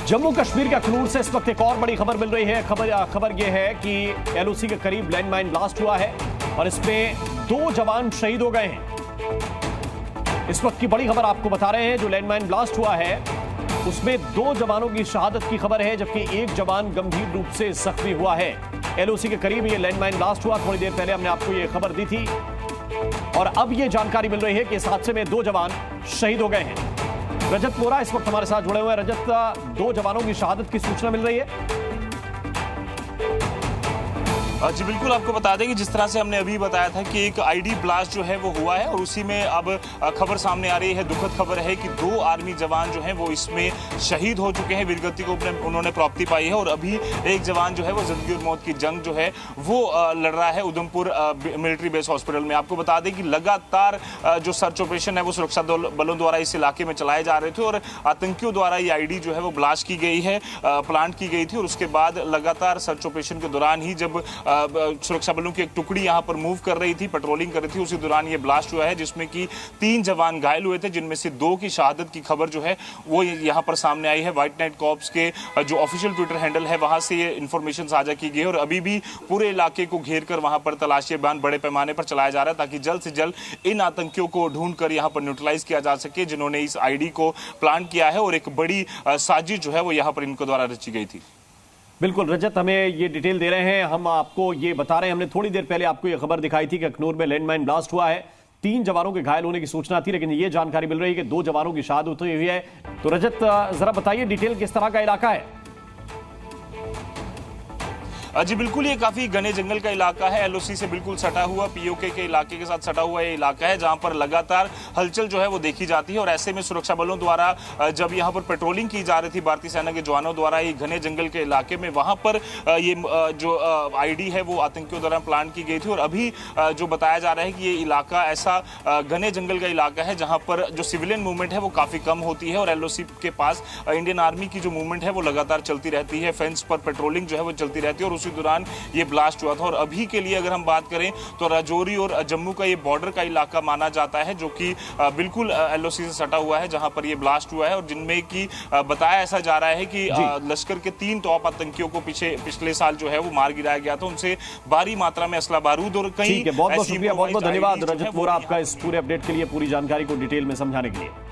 जम्मू कश्मीर के अखनूर से इस वक्त एक और बड़ी खबर मिल रही है। खबर यह है कि एलओसी के करीब लैंडमाइन ब्लास्ट हुआ है और इसमें 2 जवान शहीद हो गए हैं। इस वक्त की बड़ी खबर आपको बता रहे हैं। जो लैंडमाइन ब्लास्ट हुआ है उसमें 2 जवानों की शहादत की खबर है, जबकि एक जवान गंभीर रूप से जख्मी हुआ है। एलओसी के करीब यह लैंडमाइन ब्लास्ट हुआ। थोड़ी देर पहले हमने आपको यह खबर दी थी और अब यह जानकारी मिल रही है कि इस हादसे में 2 जवान शहीद हो गए हैं। रजत वोरा इस वक्त हमारे साथ जुड़े हुए हैं। रजत, 2 जवानों की शहादत की सूचना मिल रही है। जी बिल्कुल, आपको बता दें कि जिस तरह से हमने अभी बताया था कि एक आईडी ब्लास्ट जो है वो हुआ है और उसी में अब खबर सामने आ रही है। दुखद खबर है कि 2 आर्मी जवान जो हैं वो इसमें शहीद हो चुके हैं। वीरगति को उन्होंने प्राप्ति पाई है और अभी एक जवान जो है वो जिंदगी और मौत की जंग जो है वो लड़ रहा है उधमपुर मिलिट्री बेस हॉस्पिटल में। आपको बता दें कि लगातार जो सर्च ऑपरेशन है वो सुरक्षा बलों द्वारा इस इलाके में चलाए जा रहे थे और आतंकियों द्वारा ये आईडी जो है वो ब्लास्ट की गई है, प्लांट की गई थी और उसके बाद लगातार सर्च ऑपरेशन के दौरान ही जब सुरक्षा बलों की एक टुकड़ी यहां पर मूव कर रही थी, पेट्रोलिंग कर रही थी, उसी दौरान ये ब्लास्ट हुआ है जिसमें कि 3 जवान घायल हुए थे, जिनमें से 2 की शहादत की खबर जो है वो यहां पर सामने आई है। व्हाइट नाइट कॉर्प्स के जो ऑफिशियल ट्विटर हैंडल है वहां से ये इंफॉर्मेशन साझा की गई है और अभी भी पूरे इलाके को घेर कर वहां पर तलाशी अभियान बड़े पैमाने पर चलाया जा रहा है ताकि जल्द से जल्द इन आतंकियों को ढूंढकर यहां पर न्यूट्रलाइज किया जा सके जिन्होंने इस आईडी को प्लांट किया है और एक बड़ी साजिश जो है वो यहां पर इनको द्वारा रची गई थी। बिल्कुल रजत, हमें ये डिटेल दे रहे हैं। हम आपको ये बता रहे हैं, हमने थोड़ी देर पहले आपको ये खबर दिखाई थी कि अखनूर में लैंडमाइन ब्लास्ट हुआ है। 3 जवानों के घायल होने की सूचना थी, लेकिन ये जानकारी मिल रही है कि 2 जवानों की शहादत हुई है। तो रजत, जरा बताइए डिटेल किस तरह का इलाका है। जी बिल्कुल, ये काफी घने जंगल का इलाका है। एलओसी से बिल्कुल सटा हुआ, पीओके के इलाके के साथ सटा हुआ ये इलाका है जहां पर लगातार हलचल जो है वो देखी जाती है और ऐसे में सुरक्षा बलों द्वारा जब यहां पर पेट्रोलिंग की जा रही थी भारतीय सेना के जवानों द्वारा ये घने जंगल के इलाके में, वहां पर ये जो आईडी है वो आतंकियों द्वारा प्लांट की गई थी और अभी जो बताया जा रहा है कि ये इलाका ऐसा घने जंगल का इलाका है जहां पर जो सिविलियन मूवमेंट है वो काफी कम होती है और एलओसी के पास इंडियन आर्मी की जो मूवमेंट है वो लगातार चलती रहती है। फेंस पर पेट्रोलिंग जो है वो चलती रहती है और उसी दौरान ये ब्लास्ट हुआ था। और अभी के लिए अगर हम बात करें तो राजौरी और जम्मू का ये बॉर्डर का इलाका माना जाता है जो कि बिल्कुल एलओसी से सटा हुआ है जहां पर ये ब्लास्ट हुआ है और जिनमें कि बताया ऐसा जा रहा है कि लश्कर के 3 टॉप आतंकियों को पिछले साल जो है वो मार गिराया गया था। उनसे भारी मात्रा में असला बारूद और कई बहुत बहुत शुक्रिया, बहुत बहुत धन्यवाद रजत वोरा आपका इस पूरे अपडेट के लिए, पूरी जानकारी को डिटेल में समझाने के लिए।